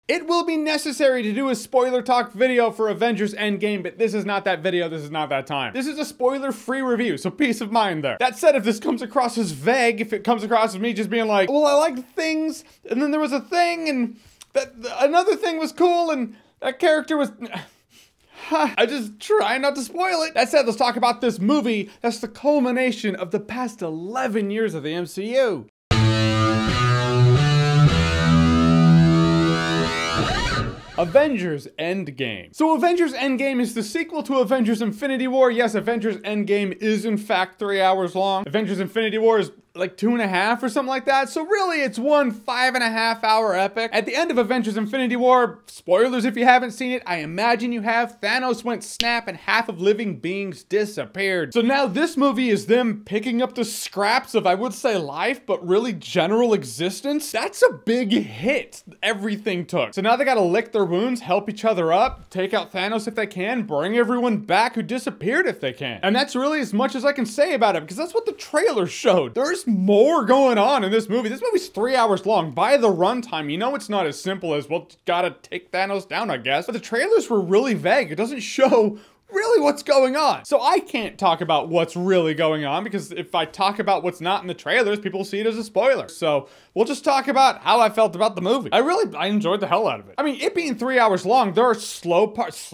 It will be necessary to do a spoiler talk video for Avengers Endgame, but this is not that video, this is not that time. This is a spoiler-free review, so peace of mind there. That said, if this comes across as vague, if it comes across as me just being like, well, I liked things, and then there was a thing, and another thing was cool, and that character was... I just try not to spoil it. That said, let's talk about this movie that's the culmination of the past 11 years of the MCU. Avengers Endgame. So Avengers Endgame is the sequel to Avengers Infinity War. Yes, Avengers Endgame is in fact 3 hours long. Avengers Infinity War is like 2.5 or something like that. So really it's one 5.5 hour epic. At the end of Avengers Infinity War, spoilers if you haven't seen it, I imagine you have, Thanos went snap and half of living beings disappeared. So now this movie is them picking up the scraps of, I would say life, but really general existence. That's a big hit everything took. So now they gotta lick their wounds, help each other up, take out Thanos if they can, bring everyone back who disappeared if they can. And that's really as much as I can say about it, because that's what the trailer showed. There's more going on in this movie. This movie's 3 hours long. By the runtime, you know it's not as simple as, well, gotta take Thanos down, I guess. But the trailers were really vague. It doesn't show really what's going on. So I can't talk about what's really going on, because if I talk about what's not in the trailers, people will see it as a spoiler. So we'll just talk about how I felt about the movie. I enjoyed the hell out of it. I mean, it being 3 hours long, there are slow parts.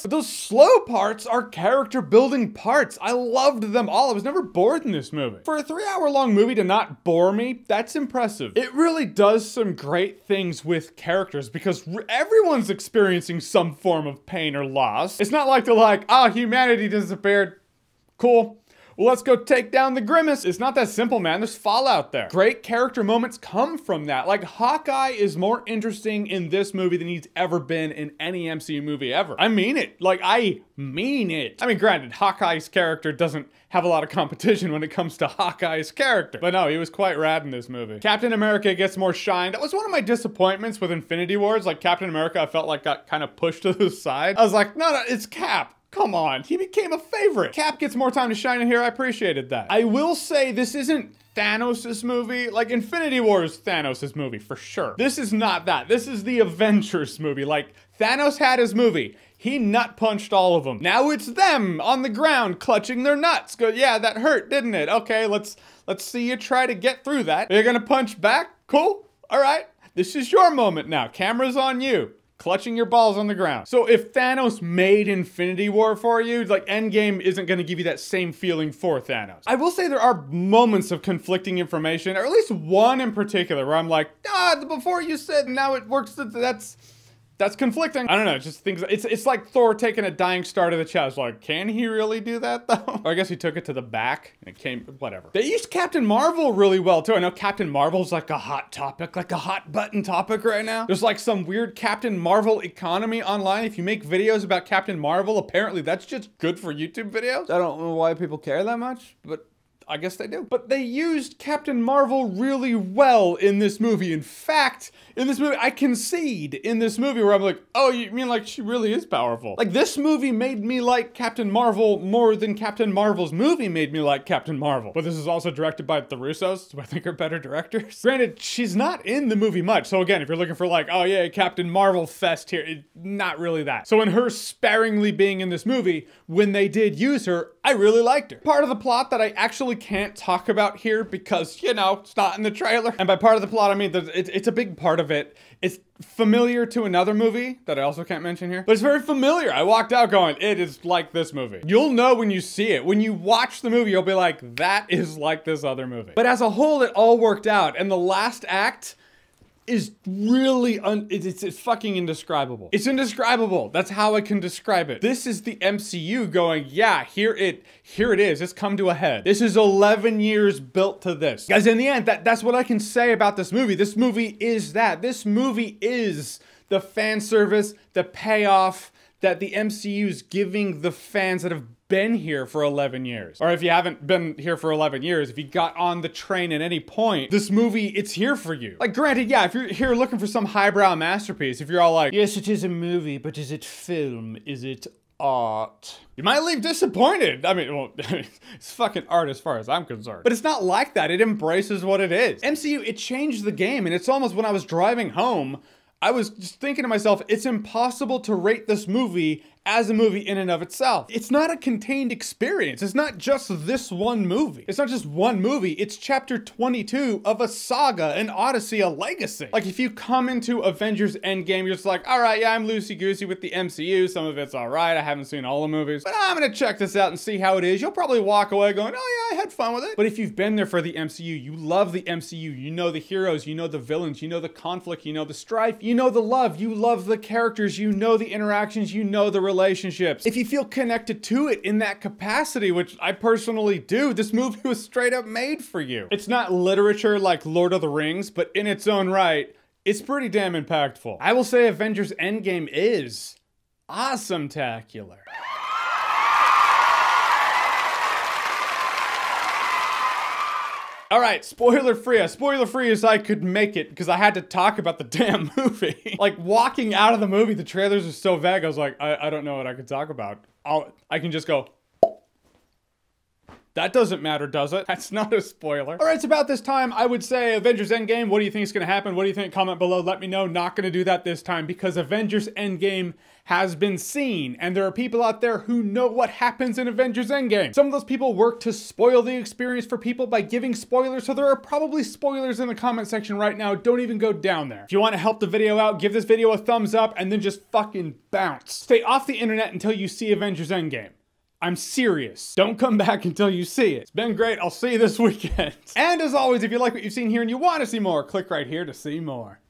But those slow parts are character building parts. I loved them all. I was never bored in this movie. For a 3 hour long movie to not bore me, that's impressive. It really does some great things with characters, because everyone's experiencing some form of pain or loss. It's not like they're like, oh, humanity disappeared. Cool. Well, let's go take down the Grimace. It's not that simple, man. There's fallout there. Great character moments come from that. Like, Hawkeye is more interesting in this movie than he's ever been in any MCU movie ever. I mean it. Like, I mean it. I mean, granted, Hawkeye's character doesn't have a lot of competition when it comes to Hawkeye's character. But no, he was quite rad in this movie. Captain America gets more shine. That was one of my disappointments with Infinity Wars. Like, Captain America, I felt like got kind of pushed to the side. I was like, no, it's Cap. Come on, he became a favorite. Cap gets more time to shine in here. I appreciated that. I will say this isn't Thanos' movie. Like, Infinity War is Thanos' movie for sure. This is not that. This is the Avengers movie. Like, Thanos had his movie. He nut punched all of them. Now it's them on the ground clutching their nuts. Go, yeah, that hurt, didn't it? Okay, let's see you try to get through that. You're gonna punch back? Cool. All right. This is your moment now. Camera's on you. Clutching your balls on the ground. So if Thanos made Infinity War for you, like, Endgame isn't going to give you that same feeling for Thanos. I will say there are moments of conflicting information, or at least one in particular where I'm like, before you said now it works, that's conflicting. I don't know, just things, it's like Thor taking a dying star to the chest. Like, can he really do that though? Or I guess he took it to the back and it came, whatever. They used Captain Marvel really well too. I know Captain Marvel's like a hot topic, like a hot button topic right now. There's like some weird Captain Marvel economy online. If you make videos about Captain Marvel, apparently that's just good for YouTube videos. I don't know why people care that much, but I guess they do. But they used Captain Marvel really well in this movie. In fact, in this movie, I concede in this movie where I'm like, oh, you mean like she really is powerful? Like, this movie made me like Captain Marvel more than Captain Marvel's movie made me like Captain Marvel. But this is also directed by the Russos, who I think are better directors. Granted, she's not in the movie much. So again, if you're looking for like, oh yeah, Captain Marvel fest here, not really that. So in her sparingly being in this movie, when they did use her, I really liked her. Part of the plot that I actually can't talk about here because, you know, it's not in the trailer. And by part of the plot, I mean, it's a big part of it. It's familiar to another movie that I also can't mention here, but it's very familiar. I walked out going, it is like this movie. You'll know when you see it. When you watch the movie, you'll be like, that is like this other movie. But as a whole, it all worked out. And the last act is really, it's fucking indescribable. It's indescribable. That's how I can describe it. This is the MCU going, yeah, here it is. It's come to a head. This is 11 years built to this. Guys, in the end, that's what I can say about this movie. This movie is that. This movie is the fan service, the payoff that the MCU is giving the fans that have been here for 11 years. Or if you haven't been here for 11 years, if you got on the train at any point, this movie, it's here for you. Like, granted, yeah, if you're here looking for some highbrow masterpiece, if you're all like, yes, it is a movie, but is it film? Is it art? You might leave disappointed. I mean, well, it's fucking art as far as I'm concerned. But it's not like that. It embraces what it is. MCU, it changed the game, and it's almost when I was driving home, I was just thinking to myself, it's impossible to rate this movie as a movie in and of itself. It's not a contained experience. It's not just this one movie. It's not just one movie. It's chapter 22 of a saga, an odyssey, a legacy. Like, if you come into Avengers Endgame, you're just like, all right, yeah, I'm loosey-goosey with the MCU. Some of it's all right. I haven't seen all the movies, but I'm gonna check this out and see how it is. You'll probably walk away going, oh yeah, I had fun with it. But if you've been there for the MCU, you love the MCU, you know the heroes, you know the villains, you know the conflict, you know the strife, you know the love, you love the characters, you know the interactions, you know the relationships. If you feel connected to it in that capacity, which I personally do, this movie was straight up made for you. It's not literature like Lord of the Rings, but in its own right, it's pretty damn impactful. I will say Avengers Endgame is awesome-tacular. All right, spoiler-free. As spoiler-free as I could make it, because I had to talk about the damn movie. Like, walking out of the movie, the trailers are so vague, I was like, I don't know what I could talk about. I can just go, that doesn't matter, does it? That's not a spoiler. All right, it's about this time, I would say Avengers Endgame. What do you think is gonna happen? What do you think? Comment below, let me know. Not gonna do that this time because Avengers Endgame has been seen, and there are people out there who know what happens in Avengers Endgame. Some of those people work to spoil the experience for people by giving spoilers, so there are probably spoilers in the comment section right now. Don't even go down there. If you want to help the video out, give this video a thumbs up and then just fucking bounce. Stay off the internet until you see Avengers Endgame. I'm serious. Don't come back until you see it. It's been great. I'll see you this weekend. And as always, if you like what you've seen here and you want to see more, click right here to see more.